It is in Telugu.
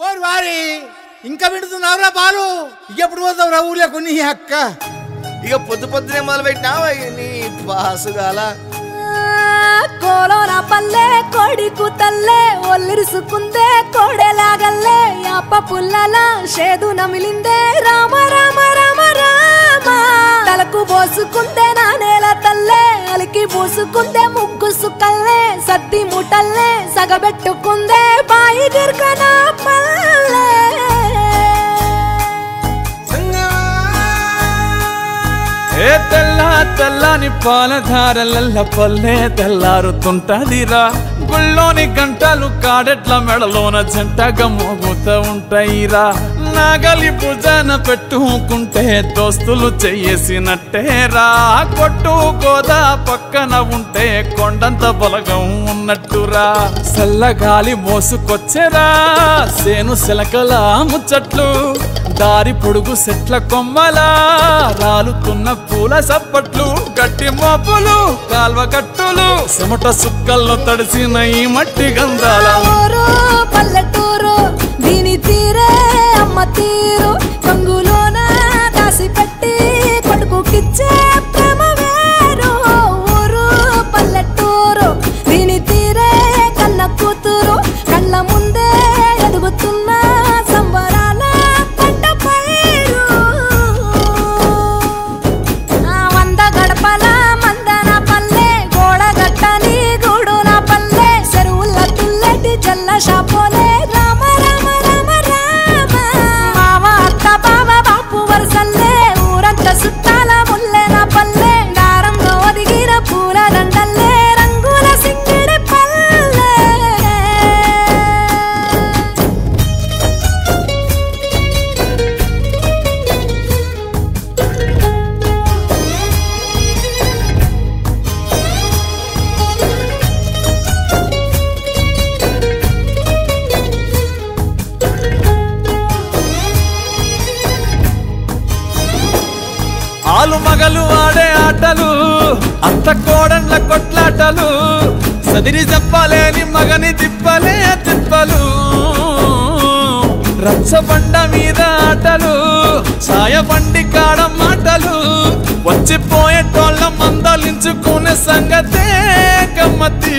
ఓరి వారి ఇంకా వింటున్నావురా బాలు ఎప్పుడు పోతావు రా ఊళ్ళో కొన్ని అక్క ఇక పొద్దు పొద్దునే మొదలు పెట్టినావా నీ బాసుగాల కోలోన పల్లె కోడి కూతల్లే ఒల్లిరుసుకుందే కోడెలాగల్లే యాప పుల్లల షేదు నమిలిందే రామ రామ రామ రామ తలకు పోసుకుందే నా నేల తల్లే అలికి పూసుకుందే ముగ్గు సుక్కల్లే సద్ది ముటల్లే సగబెట్టుకుందే బాయి గిర్కన పల్లె ఏ తెల్ల తెల్లని పాలధారలల్ల పల్లె తెల్లారుతుంటదిరా గుళ్ళోని గంటలు కాడెట్ల మెడలోన జంటగా మోగుతూ ఉంటాయిరా నాగలి భుజాన పెట్టుకుంటే దోస్తులు చెయ్యేసినట్టేరా కొట్టు గోదా పక్కన ఉంటే కొండంత బలగం ఉన్నట్టురా చల్లగాలి మోసుకొచ్చేరా సేను శిలకల ముచ్చట్లు దారి పొడుగు చెట్ల కొమ్మలా రాలుతున్న పూల సప్పట్లు గట్టి మోపులు కాల్వ కట్టులు చెమట సుక్కల్లో తడిసిన ఈ మట్టి గంధాల పల్లెటూరు దీని తీరే అమ్మ తీరు కంగులోన దాసి పెట్టి కొడుకుకిచ్చే ప్రేమ వేరు ఊరు పల్లెటూరు దీని తీరే కన్న కూతురు కళ్ళ ముందే ఎదుగుతున్న సంబరాల పంట పైరు వంద గడపల మందన పల్లె గోడ గట్టని గూడు నా పల్లె చెరువుల తుల్లటి జల్ల షాపోలే రామ రామ రామ రామ మామ అత్త బావ బాపు వరసల్లే ఊరంత సుట్టాల ముల్లె నా పల్లె దారంలో ఒదిగిన పూల దండల్లే రంగుల సింగిడి పల్లె ఆలు మగలు ఆడే ఆటలు అత్త కోడళ్ళ కొట్లాటలు సదిరి చెప్పలేని మగని తిప్పలే తిప్పలు రచ్చబండ మీద ఆటలు ఛాయబండి కాడ మాటలు వచ్చిపోయేటోళ్ళ మందలించుకునే సంగతే గమ్మతి